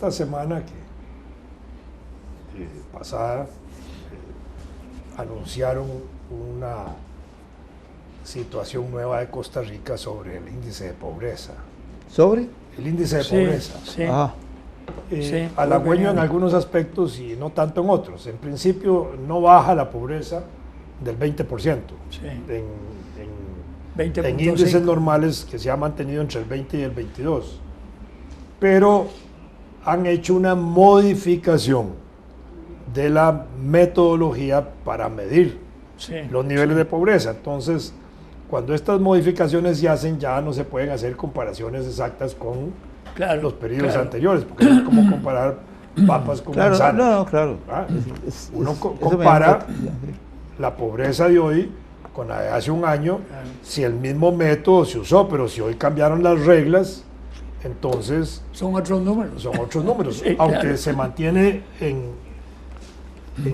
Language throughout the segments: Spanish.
esta semana pasada anunciaron una situación nueva de Costa Rica sobre el índice de pobreza. ¿Sobre? El índice de pobreza. Sí. Halagüeño en algunos aspectos y no tanto en otros. En principio no baja la pobreza del 20%. Sí. En índices normales que se ha mantenido entre el 20 y el 22. Pero han hecho una modificación de la metodología para medir los niveles de pobreza. Entonces, cuando estas modificaciones se hacen, ya no se pueden hacer comparaciones exactas con los periodos anteriores, porque no es como comparar papas con manzanas. No, claro. Uno compara la pobreza de hoy con la de hace un año, si el mismo método se usó, pero si hoy cambiaron las reglas, entonces son otros números. Son otros números, sí, aunque claro, se mantiene en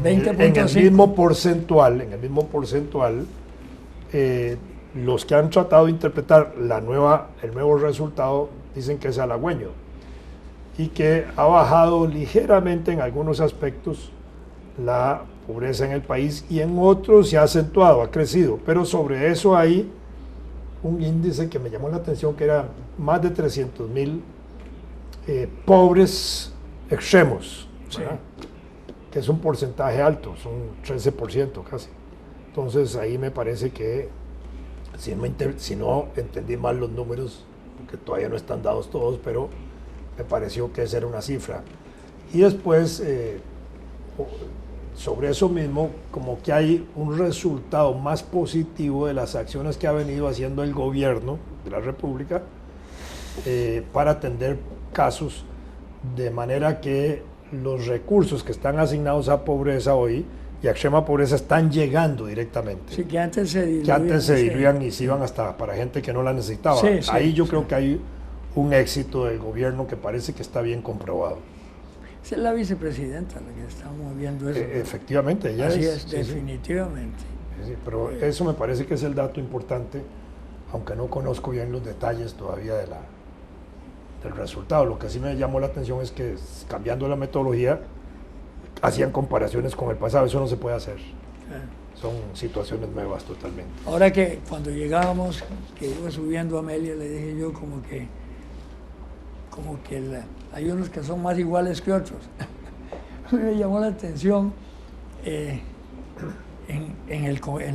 el mismo porcentual, los que han tratado de interpretar el nuevo resultado dicen que es halagüeño y que ha bajado ligeramente en algunos aspectos la pobreza en el país y en otros se ha acentuado, ha crecido, pero sobre eso hay un índice que me llamó la atención, que era más de 300,000 pobres extremos, sí, que es un porcentaje alto, son 13% casi. Entonces ahí me parece que, si no entendí mal los números, porque todavía no están dados todos, pero me pareció que esa era una cifra. Y después, sobre eso mismo, como que hay un resultado más positivo de las acciones que ha venido haciendo el gobierno de la República para atender casos, de manera que los recursos que están asignados a pobreza hoy y a extrema pobreza están llegando directamente. Sí, que antes se diluían. Que antes se diluían y se iban hasta para gente que no la necesitaba. Sí, sí, ahí yo creo que hay un éxito del gobierno que parece que está bien comprobado. Esa es la vicepresidenta la que está moviendo eso. Efectivamente, ella así es. Sí, definitivamente. Sí, pero eso me parece que es el dato importante, aunque no conozco bien los detalles todavía del resultado. Lo que sí me llamó la atención es que, cambiando la metodología, hacían comparaciones con el pasado. Eso no se puede hacer. Son situaciones nuevas totalmente. Ahora que cuando llegábamos, que iba subiendo a Amelia, le dije yo como que hay unos que son más iguales que otros. Me llamó la atención en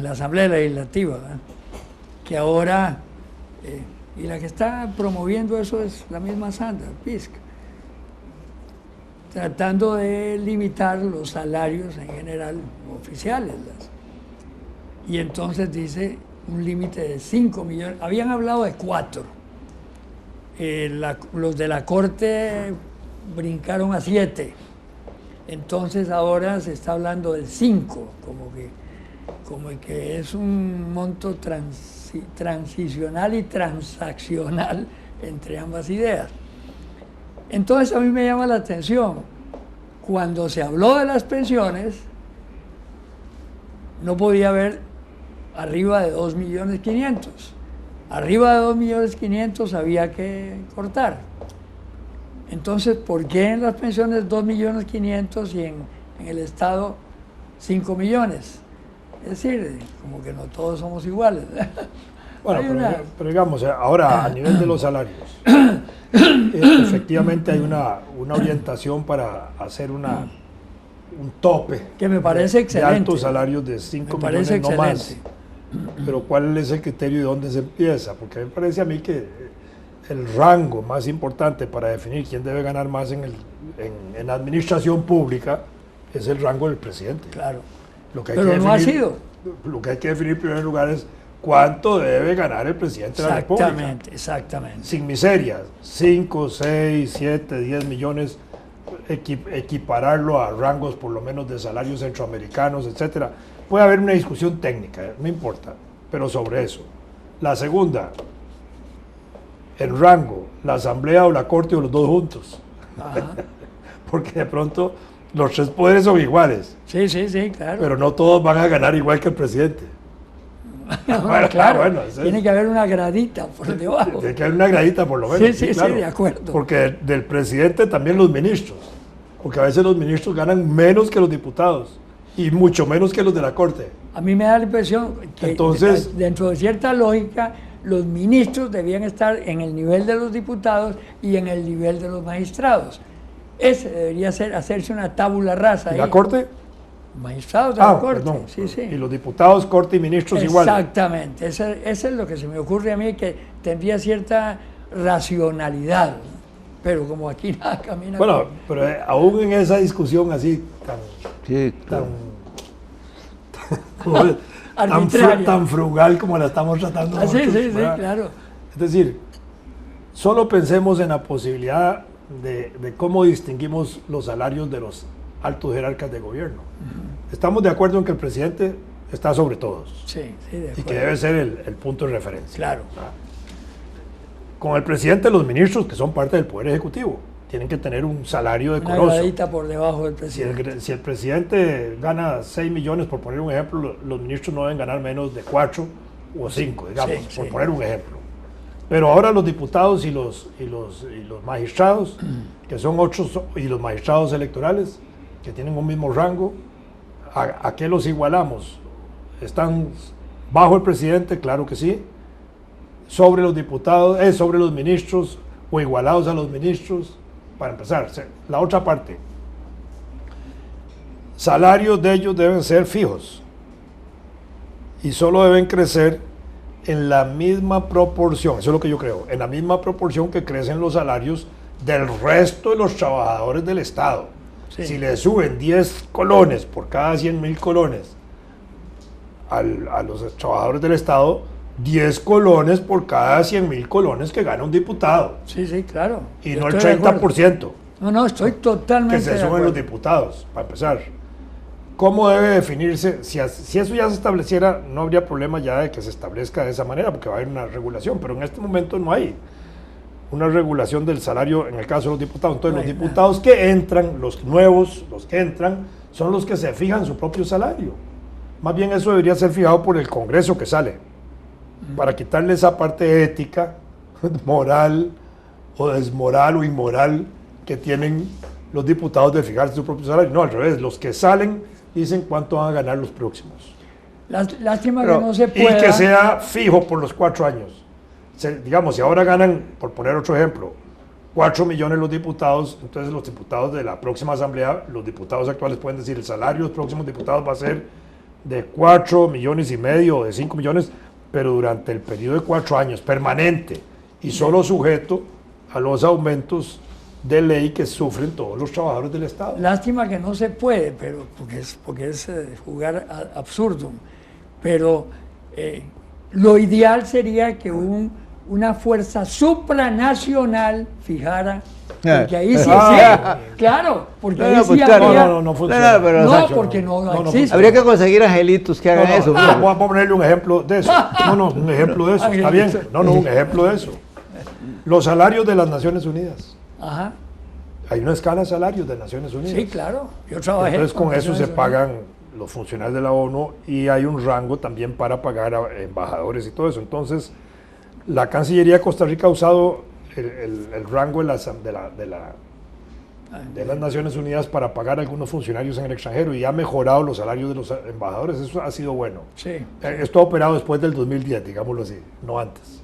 la Asamblea Legislativa, ¿verdad? Que ahora, y la que está promoviendo eso es la misma Sandra Pisk, tratando de limitar los salarios en general oficiales. Y entonces dice un límite de 5 millones, habían hablado de 4. Los de la Corte brincaron a 7. Entonces ahora se está hablando del 5, como que es un monto transicional y transaccional entre ambas ideas. Entonces a mí me llama la atención, cuando se habló de las pensiones, no podía haber arriba de 2.500.000. Arriba de 2.500.000 había que cortar. Entonces, ¿por qué en las pensiones 2.500.000 y en el Estado 5 millones? Es decir, como que no todos somos iguales. Bueno, pero digamos, ahora a nivel de los salarios, efectivamente hay una orientación para hacer un tope que me parece excelente, de altos salarios de 5 millones, no más. Pero ¿cuál es el criterio y dónde se empieza? Porque me parece a mí que el rango más importante para definir quién debe ganar más en administración pública es el rango del presidente. Claro. Pero no ha sido. Lo que hay que definir en primer lugar es cuánto debe ganar el presidente de la República. Exactamente. Sin miserias, 5, 6, 7, 10 millones, equipararlo a rangos por lo menos de salarios centroamericanos, etcétera. Puede haber una discusión técnica, no importa, pero sobre eso. La segunda, el rango, la Asamblea o la Corte o los dos juntos. Porque de pronto los 3 poderes son iguales. Sí, claro. Pero no todos van a ganar igual que el presidente. Bueno, claro, bueno, tiene que haber una gradita por debajo. Tiene que haber una gradita por lo menos. Sí, claro. de acuerdo. Porque del presidente también los ministros. Porque a veces los ministros ganan menos que los diputados y mucho menos que los de la Corte. A mí me da la impresión que Entonces, dentro de cierta lógica, los ministros debían estar en el nivel de los diputados y en el nivel de los magistrados. Ese debería hacerse una tábula rasa. ¿Y la Corte? Magistrados de la Corte, perdón. sí, sí. Y los diputados, Corte y ministros igual. Exactamente, eso es lo que se me ocurre a mí, que tendría cierta racionalidad, pero como aquí nada camina. Bueno, pero aún en esa discusión así tan frugal como la estamos tratando nosotros, sí, ¿verdad? claro. Es decir, solo pensemos en la posibilidad de cómo distinguimos los salarios de los altos jerarcas de gobierno. Estamos de acuerdo en que el presidente está sobre todos. Sí, de acuerdo. Y que debe ser el punto de referencia. Claro. Con el presidente, los ministros, que son parte del Poder Ejecutivo, tienen que tener un salario decoroso. Una gradita por debajo del presidente. Si el presidente gana 6 millones, por poner un ejemplo, los ministros no deben ganar menos de 4 o 5, digamos, por poner un ejemplo. Pero ahora los diputados y los magistrados, que son 8, y los magistrados electorales, que tienen un mismo rango, ¿a qué los igualamos? ¿Están bajo el presidente? Claro que sí. Sobre los diputados, sobre los ministros, o igualados a los ministros. Para empezar, la otra parte, salarios de ellos deben ser fijos y solo deben crecer en la misma proporción, eso es lo que yo creo, en la misma proporción que crecen los salarios del resto de los trabajadores del Estado. Sí. Si le suben 10 colones por cada 100,000 colones a los trabajadores del Estado, 10 colones por cada 100,000 colones que gana un diputado. Sí, claro. Y no el 30%. No, estoy totalmente que se suben los diputados, para empezar. ¿Cómo debe definirse? Si eso ya se estableciera, no habría problema ya de que se establezca de esa manera, porque va a haber una regulación, pero en este momento no hay una regulación del salario en el caso de los diputados. Entonces, los diputados que entran, los nuevos, los que entran, son los que se fijan su propio salario. Más bien eso debería ser fijado por el Congreso que sale, para quitarle esa parte ética, moral o desmoral o inmoral que tienen los diputados de fijarse su propio salario. No, al revés, los que salen dicen cuánto van a ganar los próximos. Lástima que no se pueda. Y que sea fijo por los 4 años. Digamos, si ahora ganan, por poner otro ejemplo, 4 millones los diputados, entonces los diputados de la próxima asamblea, los diputados actuales pueden decir el salario de los próximos diputados va a ser de 4,5 millones o de 5 millones, pero durante el periodo de 4 años, permanente y solo sujeto a los aumentos de ley que sufren todos los trabajadores del Estado. Lástima que no se puede, pero porque es jugar absurdo. Pero lo ideal sería que una fuerza supranacional fijara, porque ahí sí, claro, porque ahí sí habría... No funciona. No, porque no existe. Habría que conseguir angelitos que hagan eso. Voy a ponerle un ejemplo de eso. Un ejemplo de eso, está bien. Un ejemplo de eso. Los salarios de las Naciones Unidas. Ajá. Hay una escala de salarios de Naciones Unidas. Sí, claro. Yo trabajé. Entonces con eso se pagan los funcionarios de la ONU y hay un rango también para pagar a embajadores y todo eso. Entonces, la Cancillería de Costa Rica ha usado el rango de las Naciones Unidas para pagar a algunos funcionarios en el extranjero y ha mejorado los salarios de los embajadores. Eso ha sido bueno. Sí. Esto ha operado después del 2010, digámoslo así, no antes.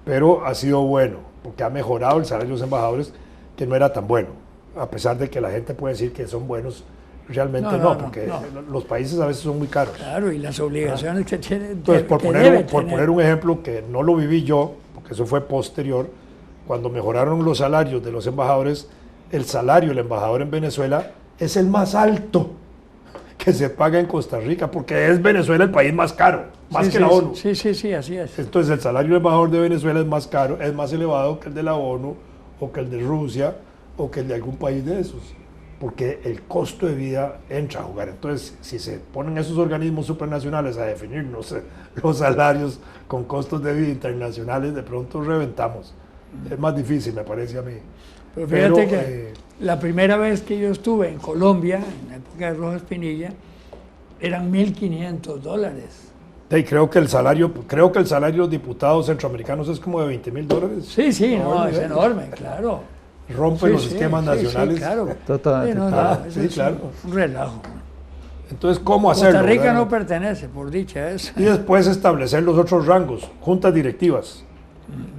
Pero ha sido bueno, porque ha mejorado el salario de los embajadores, que no era tan bueno, a pesar de que la gente puede decir que son buenos, realmente porque los países a veces son muy caros. Claro, y las obligaciones que tienen. Entonces, por poner un ejemplo que no lo viví yo, porque eso fue posterior, cuando mejoraron los salarios de los embajadores, el salario del embajador en Venezuela es el más alto que se paga en Costa Rica, porque es Venezuela el país más caro, más que la ONU. Sí, así es. Entonces, el salario del embajador de Venezuela es más caro, es más elevado que el de la ONU, o que el de Rusia, o que el de algún país de esos, porque el costo de vida entra a jugar. Entonces, si se ponen esos organismos supranacionales a definir, no sé, los salarios con costos de vida internacionales, de pronto reventamos. Es más difícil, me parece a mí. Pero fíjate que la primera vez que yo estuve en Colombia, en la época de Rojas Pinilla, eran $1,500. Creo que el salario de los diputados centroamericanos es como de $20,000. Sí, no, es enorme, claro. Rompe los esquemas nacionales. Sí, claro. Totalmente. Eso es claro. un relajo. Entonces, ¿cómo hacerlo? Costa Rica ¿verdad? no pertenece, por dicha eso. Y después establecer los otros rangos, juntas directivas,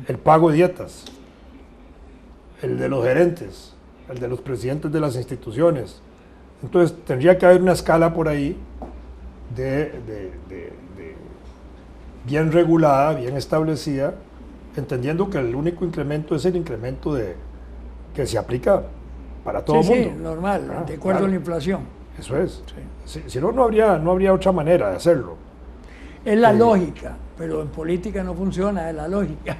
el pago de dietas, el de los gerentes, el de los presidentes de las instituciones. Entonces, tendría que haber una escala por ahí bien regulada, bien establecida, entendiendo que el único incremento es el incremento que se aplica para todo el mundo. Sí, normal, de acuerdo a la inflación. Eso es. Si no, no habría otra manera de hacerlo. Es la lógica, pero en política no funciona, es la lógica.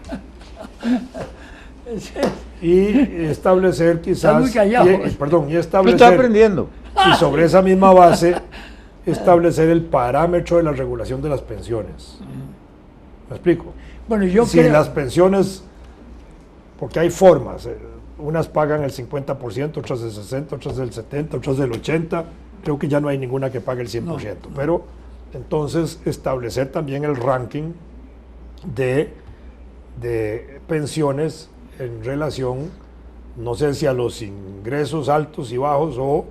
Y establecer quizás... muy callado. Y Yo establecer... estoy aprendiendo. Y sobre esa misma base, establecer el parámetro de la regulación de las pensiones. ¿Me explico? Bueno, yo Si creo... las pensiones, porque hay formas, unas pagan el 50%, otras el 60%, otras del 70%, otras del 80%, creo que ya no hay ninguna que pague el 100%, No. pero entonces establecer también el ranking de pensiones en relación, no sé si a los ingresos altos y bajos o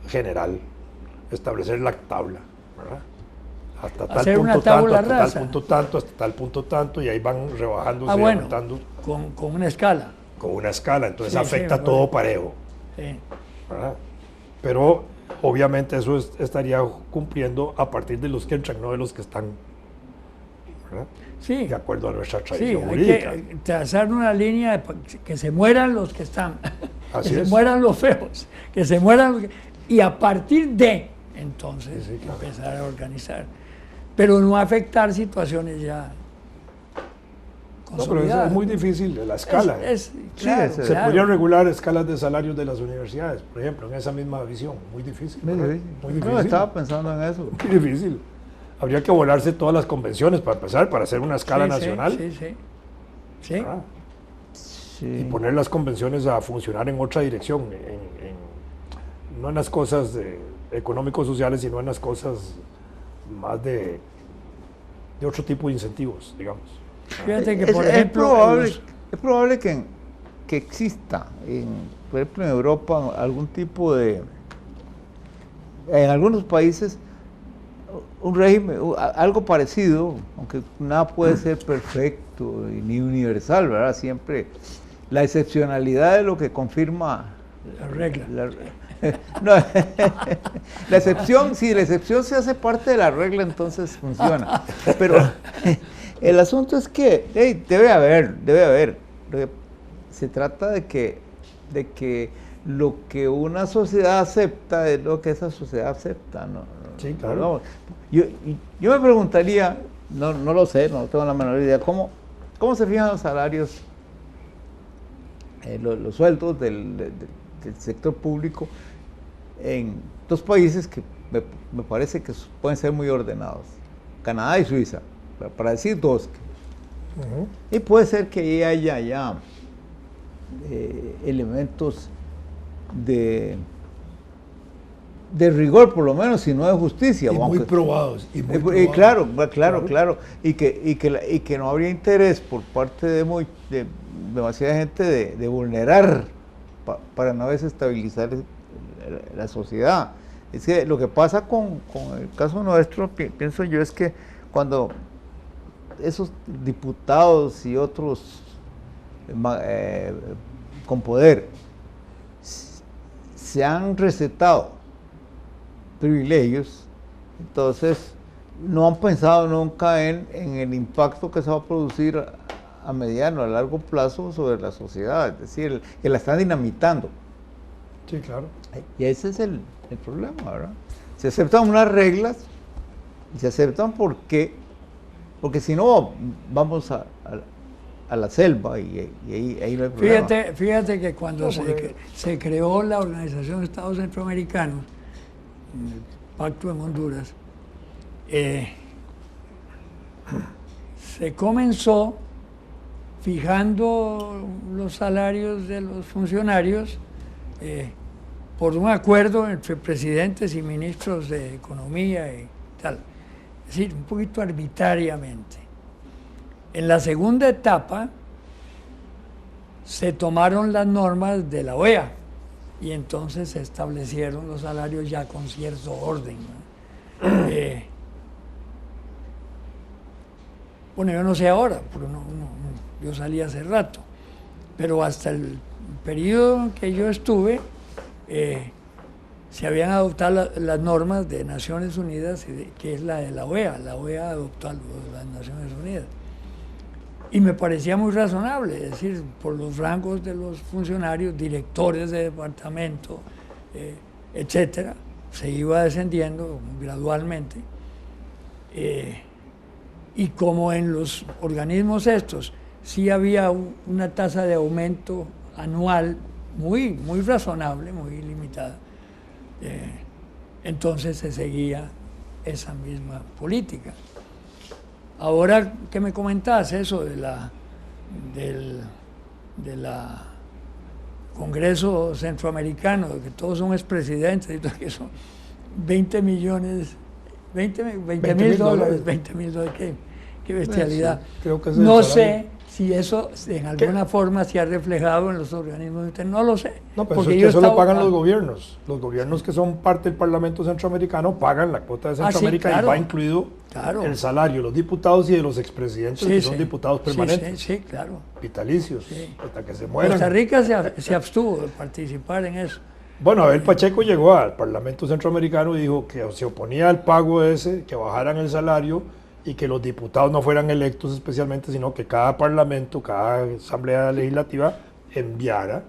general, establecer la tabla, ¿verdad? Hasta tal Hacer una punto tanto, tabla hasta rasa. tal punto tanto, hasta tal punto tanto, y ahí van rebajándose y bueno, aumentando con una escala. con una escala, entonces Sí, afecta sí, todo bueno. parejo, Sí. ¿verdad? Pero obviamente eso estaría cumpliendo a partir de los que entran, no de los que están, ¿verdad? Sí, De acuerdo a nuestra sí, tradición hay jurídica. que trazar una línea que se mueran los que están, Así que se es. mueran los feos, que se mueran los y a partir de entonces Sí, claro. empezar a organizar, pero no afectar situaciones ya No, pero eso consolidadas. es muy difícil, la escala. Claro, se Se claro. podrían regular escalas de salarios de las universidades, por ejemplo, en esa misma visión. Muy difícil. ¿verdad? Muy No, difícil. estaba pensando en eso. Muy difícil. Habría que volarse todas las convenciones para empezar, para hacer una escala Sí, sí, nacional. sí. ¿verdad? Sí. Y poner las convenciones a funcionar en otra dirección, no en las cosas económicos sociales, sino en las cosas más de otro tipo de incentivos, digamos. Fíjate que, por ejemplo, es probable que exista, por ejemplo, en Europa, algún tipo de, en algunos países, un régimen, algo parecido, aunque nada puede ser perfecto ni universal, ¿verdad? Siempre la excepcionalidad es lo que confirma la regla. no, la excepción, si la excepción se hace parte de la regla, entonces funciona. Pero el asunto es que debe haber. Se trata de que lo que una sociedad acepta es lo que esa sociedad acepta. ¿No? Sí, claro. Yo me preguntaría, no lo sé, no tengo la menor idea, ¿cómo se fijan los salarios, los sueldos del sector público en dos países que me parece que pueden ser muy ordenados, Canadá y Suiza, para decir dos. Ujú. Y puede ser que ahí haya ya elementos de rigor, por lo menos, si no de justicia. Y muy probados. Y muy probados. Claro. Y que no habría interés por parte de demasiada gente de vulnerar para no desestabilizar la sociedad. Es que lo que pasa con el caso nuestro, pienso yo, es que cuando esos diputados y otros con poder se han recetado privilegios, entonces no han pensado nunca en el impacto que se va a producir a mediano, a largo plazo sobre la sociedad, es decir, que la están dinamitando. Sí, claro. Y ese es el problema, ¿verdad? Se aceptan unas reglas, y se aceptan porque si no, vamos a la selva y ahí no hay problema. Fíjate que cuando se creó la Organización de Estados Centroamericanos, el Pacto en Honduras, se comenzó fijando los salarios de los funcionarios por un acuerdo entre presidentes y ministros de Economía y tal. es decir, un poquito arbitrariamente. En la segunda etapa se tomaron las normas de la OEA y entonces se establecieron los salarios ya con cierto orden, ¿no? Bueno, yo no sé ahora, porque yo salí hace rato, pero hasta el periodo en que yo estuve, se habían adoptado las normas de Naciones Unidas, que es la de la OEA. La OEA adoptó las Naciones Unidas. Y me parecía muy razonable, es decir, por los rangos de los funcionarios, directores de departamento, etcétera, se iba descendiendo gradualmente. Y como en los organismos estos sí había una tasa de aumento anual muy, muy razonable, muy limitada, entonces se seguía esa misma política. Ahora que me comentás eso del Congreso Centroamericano, que todos son expresidentes, y todo, que son 20 millones, 20 mil dólares, 20 mil dólares, qué bestialidad. Sí, creo que no sé si eso en alguna forma se ha reflejado en los organismos internos, no lo sé. No, pero eso, es que eso lo pagan los gobiernos. Los gobiernos que son parte del Parlamento Centroamericano pagan la cuota de Centroamérica, sí, claro, y va incluido el salario de los diputados y de los expresidentes, que son diputados permanentes. Sí, claro. Vitalicios, hasta que se mueran. Costa Rica se abstuvo de participar en eso. Bueno, Abel Pacheco llegó al Parlamento Centroamericano y dijo que se oponía al pago ese, que bajaran el salario y que los diputados no fueran electos especialmente, sino que cada parlamento, cada asamblea legislativa enviara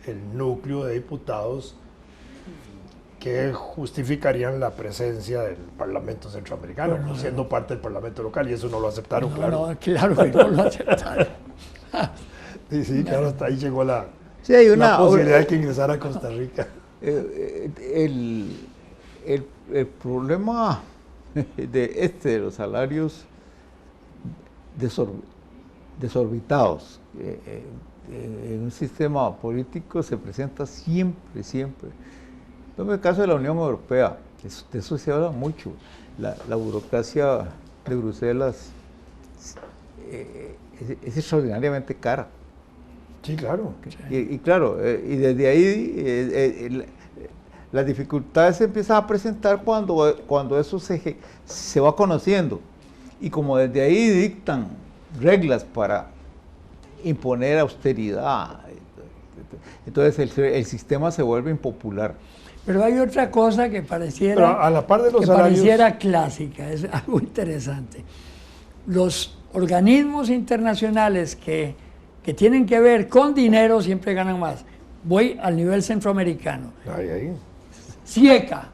el núcleo de diputados que justificarían la presencia del Parlamento Centroamericano, bueno, siendo parte del Parlamento local, y eso no lo aceptaron, claro. No, claro que no lo aceptaron. Sí, claro, hasta ahí llegó la posibilidad de que ingresara a Costa Rica. El problema de los salarios desorbitados en un sistema político se presenta siempre. En el caso de la Unión Europea, de eso se habla mucho. La burocracia de Bruselas es extraordinariamente cara. Sí, claro. Y claro, y desde ahí las dificultades se empiezan a presentar cuando eso se va conociendo. Y como desde ahí dictan reglas para imponer austeridad, entonces el sistema se vuelve impopular. Pero hay otra cosa que pareciera, pero a la par de los salarios, pareciera clásica, es algo interesante. Los organismos internacionales que tienen que ver con dinero siempre ganan más. Voy al nivel centroamericano. CIECA.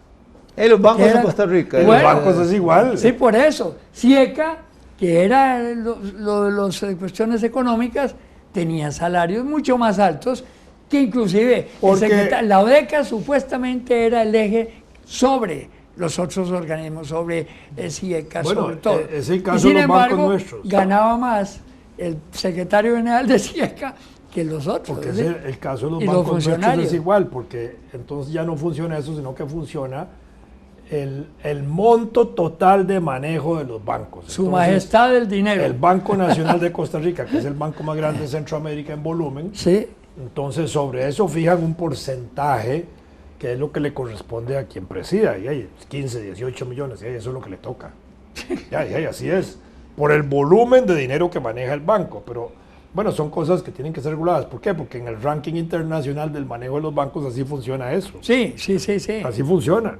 Los bancos de Costa Rica. Los bancos es igual. Sí, por eso. CIECA, que era lo de las cuestiones económicas, tenía salarios mucho más altos que inclusive la ODECA supuestamente era el eje sobre los otros organismos, sobre el CIECA, sobre todo. Es el caso y sin de los embargo, bancos nuestros. Ganaba más el secretario general de CIECA que los otros. Porque el caso de los bancos nuestros es igual, porque entonces ya no funciona eso, sino que funciona el monto total de manejo de los bancos. Su majestad del dinero. El Banco Nacional de Costa Rica, que es el banco más grande de Centroamérica en volumen, sí. Entonces sobre eso fijan un porcentaje que es lo que le corresponde a quien presida, y hay 15, 18 millones, y eso es lo que le toca. Y así es, por el volumen de dinero que maneja el banco, pero bueno, son cosas que tienen que ser reguladas. ¿Por qué? Porque en el ranking internacional del manejo de los bancos así funciona eso. Sí. Así funciona.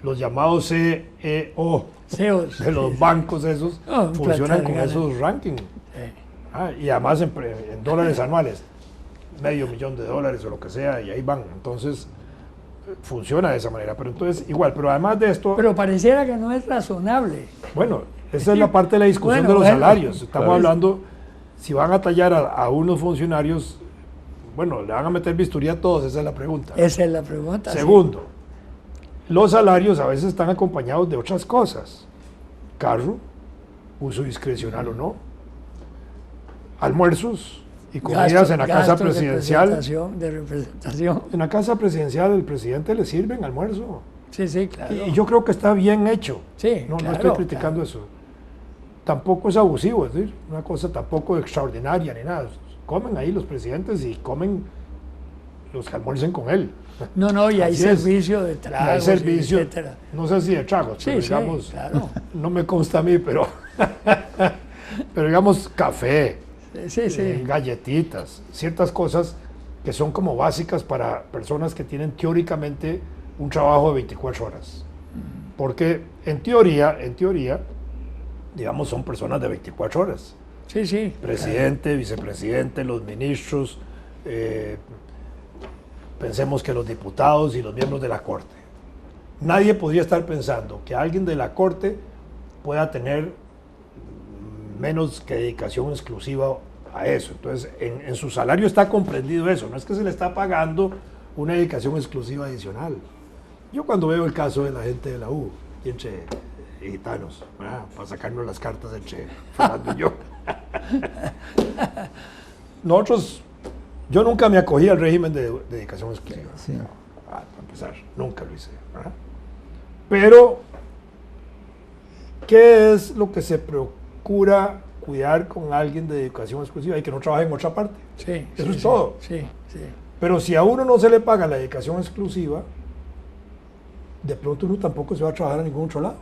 Los llamados CEO de los bancos esos funcionan con esos rankings. Y además en dólares anuales, $500,000 o lo que sea, y ahí van. Entonces, funciona de esa manera. Pero entonces, igual, pero además de esto... Pero pareciera que no es razonable. Bueno, esa es la parte de la discusión de los salarios. Estamos hablando, si van a tallar a unos funcionarios, bueno, ¿le van a meter bisturí a todos? Esa es la pregunta. Esa es la pregunta. Segundo, los salarios a veces están acompañados de otras cosas. Carro, uso discrecional o no, almuerzos y comidas en la casa presidencial. De representación. En la casa presidencial el presidente le sirven almuerzo. Sí, sí, claro. Y yo creo que está bien hecho. Sí, No, claro, no estoy criticando eso. Tampoco es abusivo, es decir, una cosa tampoco extraordinaria ni nada. Comen ahí los presidentes y comen los que almuercen con él. No, no, y hay Así es. servicio de Y hay tragos, servicio, etcétera. no sé si de tragos, Sí, pero sí, digamos, claro. no me consta a mí, pero, pero digamos café, Sí, sí. galletitas, ciertas cosas que son como básicas para personas que tienen teóricamente un trabajo de 24 horas. Porque en teoría, digamos, son personas de 24 horas. Sí, sí. Presidente, vicepresidente, los ministros, pensemos que los diputados y los miembros de la Corte. Nadie podría estar pensando que alguien de la Corte pueda tener menos que dedicación exclusiva a eso. Entonces, en su salario está comprendido eso, no es que se le está pagando una dedicación exclusiva adicional. Yo cuando veo el caso de la gente de la U, y entre gitanos, para sacarnos las cartas entre Fernando y yo. Nosotros, yo nunca me acogí al régimen de dedicación exclusiva. Sí. Para empezar, nunca lo hice. ¿Verdad? Pero, ¿qué es lo que se procura cuidar con alguien de dedicación exclusiva y que no trabaje en otra parte? Sí, Eso sí, es sí. todo. Sí, sí. Pero si a uno no se le paga la dedicación exclusiva, de pronto uno tampoco se va a trabajar a ningún otro lado.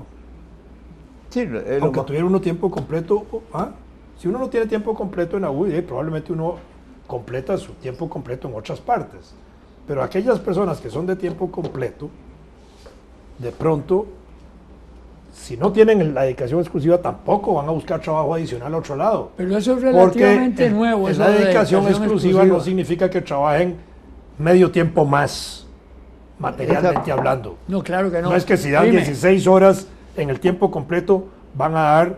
Sí, Aunque tuviera uno tiempo completo, si uno no tiene tiempo completo en la U, probablemente uno completa su tiempo completo en otras partes. Pero aquellas personas que son de tiempo completo, de pronto, si no tienen la dedicación exclusiva, tampoco van a buscar trabajo adicional a otro lado. Pero eso es Porque relativamente nuevo. eso la de dedicación exclusiva no significa que trabajen medio tiempo más, materialmente Exacto. hablando. No, claro que no. No es que si dan Oíme, 16 horas en el tiempo completo, van a dar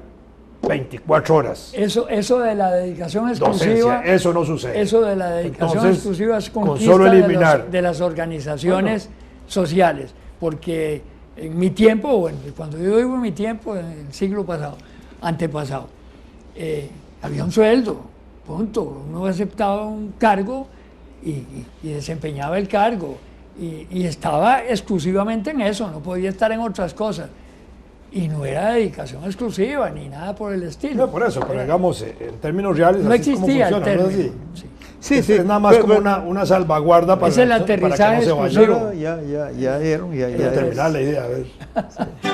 24 horas. Eso de la dedicación exclusiva, Docencia, eso no sucede. eso de la dedicación Entonces, exclusiva es con conquista solo eliminar. de las organizaciones sociales. Porque en mi tiempo, bueno, cuando yo digo en mi tiempo, en el siglo pasado, antepasado, había un sueldo, punto. Uno aceptaba un cargo y desempeñaba el cargo. Y estaba exclusivamente en eso, no podía estar en otras cosas. Y no era dedicación exclusiva ni nada por el estilo. No, por eso, pero digamos, en términos reales, No así es como existía el funciona, ¿no es término. así? Sí. Sí, es, sí. es nada más pero- como pero- una salvaguarda para, Es el para que no aterrizaje se vaya. exclusivo. Ya dieron, ya Quiero terminar la idea, a ver. Sí.